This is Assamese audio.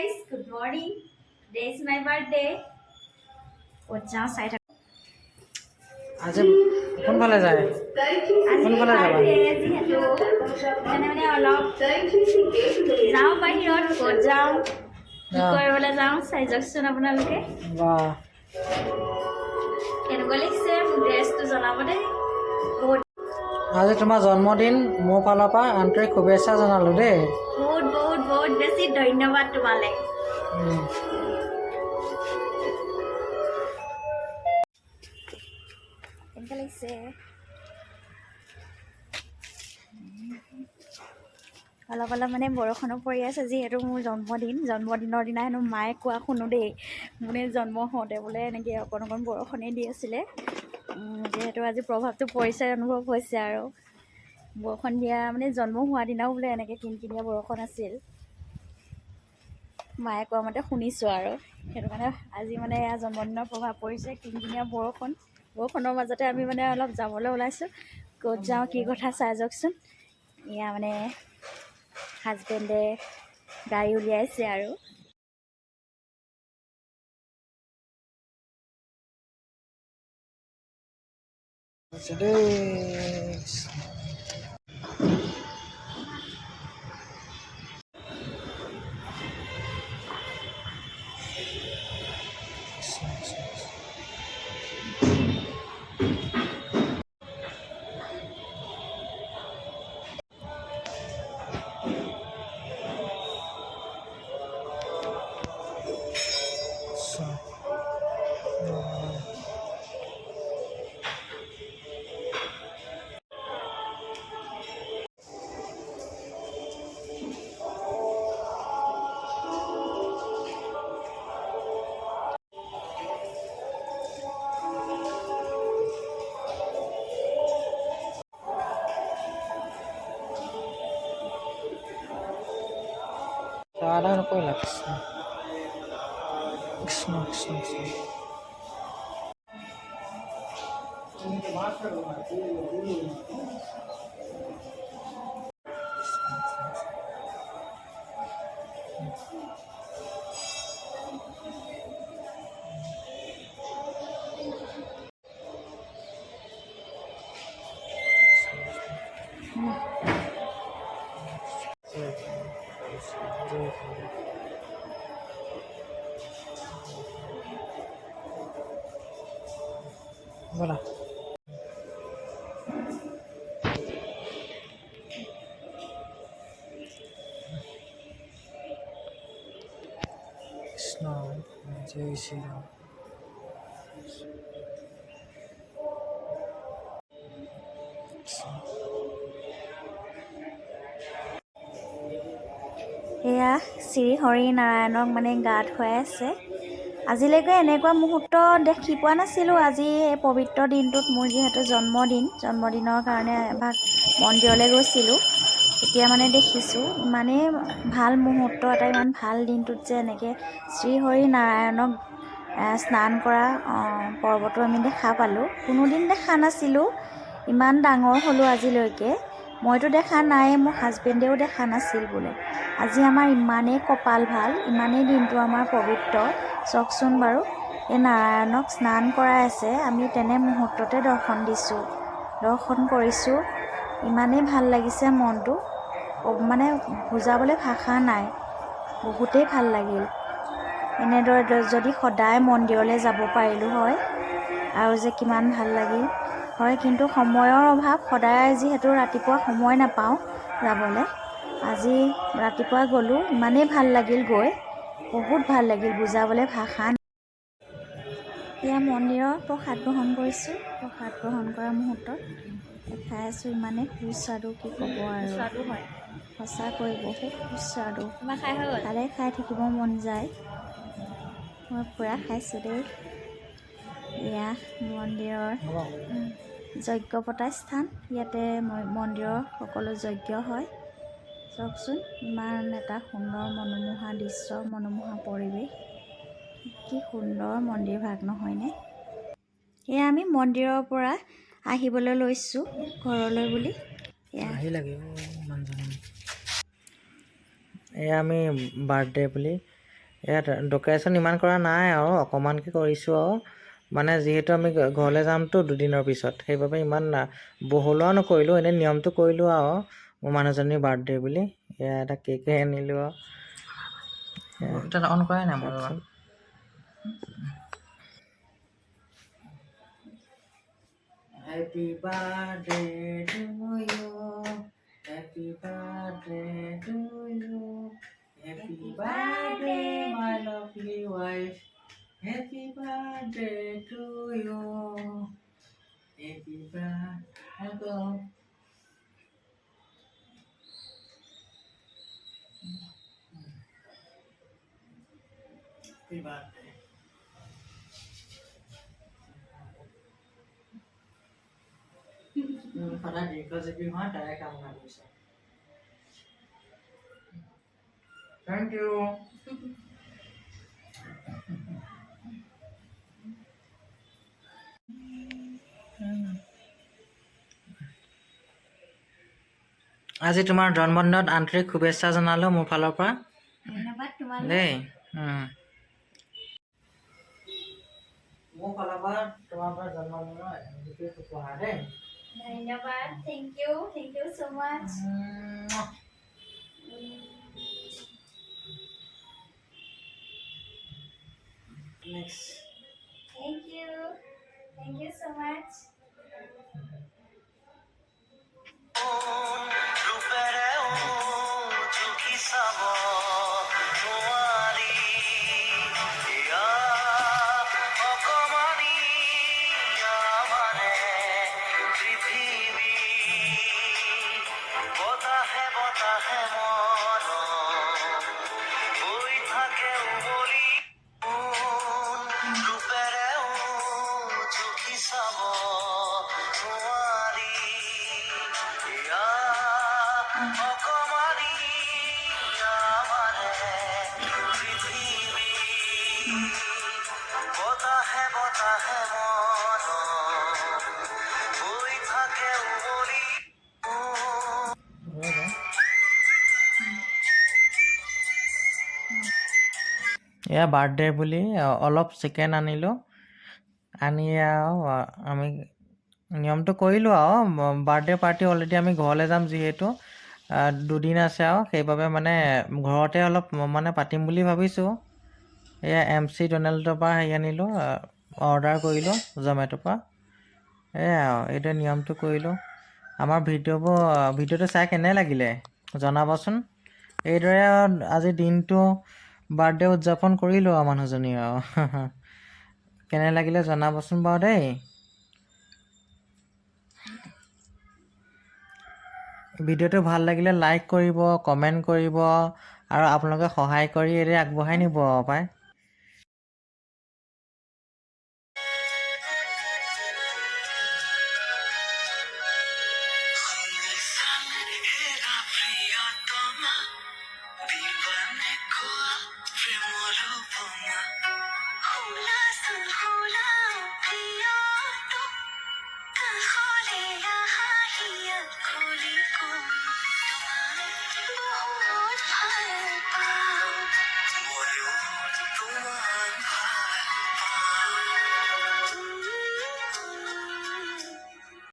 guys, good morning. Today is my birthday. Kocha side. আজি কোনফালে যায় কোনফালে যাবা মানে অলপ যাওঁ বাহিৰত ক'ত যাওঁ কি কৰিবলৈ যাওঁ চাই যাওকচোন আপোনালোকে বাহ কেনেকুৱা লাগিছে মোৰ ড্ৰেছটো জনাব দেই বহুত আজি তোমাৰ জন্মদিন মোৰ ফালৰ পৰা আন্তৰিক শুভেচ্ছা জনালোঁ দেই বহুত বহুত বহুত বেছি ধন্যবাদ তোমালৈ কেনেকুৱা লাগিছে অলপ অলপ মানে বৰষুণো পৰি আছে যিহেতু মোৰ জন্মদিনৰ দিনা হেনো মায়ে কোৱা শুনো দেই মানে জন্ম হওঁতে বোলে এনেকৈ অকণ অকণ বৰষুণেই দি আছিলে যিহেতু আজি প্ৰভাৱটো পৰিছে অনুভৱ হৈছে আৰু বৰষুণ দিয়া মানে জন্ম হোৱাৰ দিনাও বোলে এনেকৈ কিনকিনীয়া বৰষুণ আছিল মায়ে কোৱা মতে শুনিছোঁ আৰু সেইটো কাৰণে আজি মানে এয়া জন্মদিনৰ প্ৰভাৱ পৰিছে কিনকিনীয়া বৰষুণৰ মাজতে আমি মানে অলপ যাবলৈ ওলাইছোঁ ক'ত যাওঁ কি কথা চাই যাওকচোন এয়া মানে হাজবেণ্ডে গাড়ী উলিয়াইছে আৰু Ada nukula Krishna Krishna Krishna Krishna Voilà. Krishna, Jai Shri Ram. এয়া শ্ৰী হৰি নাৰায়ণক মানে গা ধুৱাই আছে আজিলৈকে এনেকুৱা মুহূৰ্ত দেখি পোৱা নাছিলোঁ আজি এই পবিত্ৰ দিনটোত মোৰ যিহেতু জন্মদিনৰ কাৰণে এভাগ মন্দিৰলৈ গৈছিলোঁ এতিয়া মানে দেখিছোঁ ইমানেই ভাল মুহূৰ্ত এটা ইমান ভাল দিনটোত যে এনেকৈ শ্ৰী হৰি নাৰায়ণক স্নান কৰা পৰ্বটো আমি দেখা পালোঁ কোনোদিন দেখা নাছিলোঁ ইমান ডাঙৰ হ'লোঁ আজিলৈকে মইতো দেখা নাই মোৰ হাজবেণ্ডেও দেখা নাছিল বোলে আজি আমাৰ ইমানেই কপাল ভাল ইমানেই দিনটো আমাৰ পবিত্ৰ চাওকচোন বাৰু এই নাৰায়ণক স্নান কৰাই আছে আমি তেনে মুহূৰ্ততে দৰ্শন কৰিছোঁ ইমানেই ভাল লাগিছে মনটো মানে বুজাবলৈ ভাষা নাই বহুতেই ভাল লাগিল এনেদৰে যদি সদায় মন্দিৰলৈ যাব পাৰিলোঁ হয় আৰু যে কিমান ভাল লাগিল হয় কিন্তু সময়ৰ অভাৱ সদায় যিহেতু ৰাতিপুৱা সময় নাপাওঁ যাবলৈ আজি ৰাতিপুৱা গ'লোঁ ইমানেই ভাল লাগিল গৈ বহুত ভাল লাগিল বুজাবলৈ ভাষা নাই এয়া মন্দিৰৰ প্ৰসাদ গ্ৰহণ কৰিছোঁ প্ৰসাদ গ্ৰহণ কৰা মুহূৰ্তত দেখাই আছোঁ ইমানেই সুস্বাদু কি ক'ব আৰু হয় সঁচাকৈ বহুত সুস্বাদু খাই থাকিব মন যায় মই পূৰা খাইছোঁ দেই এয়া মন্দিৰৰ যজ্ঞ পতা স্থান ইয়াতে মন্দিৰৰ সকলো যজ্ঞ হয় চাওকচোন ইমান এটা সুন্দৰ মনোমোহা দৃশ্য মনোমোহা পৰিৱেশ কি সুন্দৰ মন্দিৰ ভাগ নহয়নে এয়া আমি মন্দিৰৰ পৰা আহিবলৈ লৈছোঁ ঘৰলৈ বুলি আহি লাগে মানুহজনী এয়া আমি বাৰ্থডে বুলি ইয়াত ডেক'ৰেশ্যন ইমান কৰা নাই আৰু অকণমানকৈ কৰিছোঁ আৰু মানে যিহেতু আমি ঘৰলৈ যামতো দুদিনৰ পিছত সেইবাবে ইমান বহলোৱাও নকৰিলোঁ, এনেই নিয়মটো কৰিলোঁ আৰু মোৰ মানুহজনীৰ বাৰ্থডে বুলি। এয়া এটা কেকে আনিলোঁ আৰু তাত অন কৰাই নাই মই। Happy birthday to you, happy birthday to you, happy birthday my lovely wife, happy birthday to you, happy birthday. Happy birthday. সদায় দীৰ্ঘজীৱী হোৱা তাৰে কামনা কৰিছোঁ। Thank you. আজি তোমাৰ জন্মদিনত আন্তৰিক শুভেচ্ছা জনালোঁ মোৰ ফালৰ পৰা। ধন্যবাদ তোমালৈ দেই। মোৰ ফালৰ পৰা তোমাৰ পৰা জন্মদিনৰ বিশেষ উপহাৰ দেই। ধন্যবাদ, thank you so much. Next. Thank you so much. এয়া বাৰ্থডে বুলি অলপ চিকেন আনিলোঁ, আনি আৰু আমি নিয়মটো কৰিলোঁ আৰু বাৰ্থডে পাৰ্টি অলৰেডি আমি ঘৰলৈ যাম যিহেতু দুদিন আছে আৰু সেইবাবে মানে ঘৰতে অলপ মানে পাতিম বুলি ভাবিছোঁ। এয়া MC ড'নাল্ডৰ পৰা হেৰি আনিলোঁ, অৰ্ডাৰ কৰিলোঁ জমেট'ৰ পৰা। এয়া আৰু এইটো নিয়মটো কৰিলোঁ। আমাৰ ভিডিঅ'টো চাই কেনে লাগিলে জনাবচোন। এইদৰে আজি দিনটো বাৰ্থডে উদযাপন কৰিলোঁ আৰু মানুহজনী আৰু কেনে লাগিলে জনাবচোন বাৰু দেই। ভিডিঅ'টো ভাল লাগিলে লাইক কৰিব, কমেণ্ট কৰিব আৰু আপোনালোকে সহায় কৰি এৰি আগবঢ়াই নিব পায়।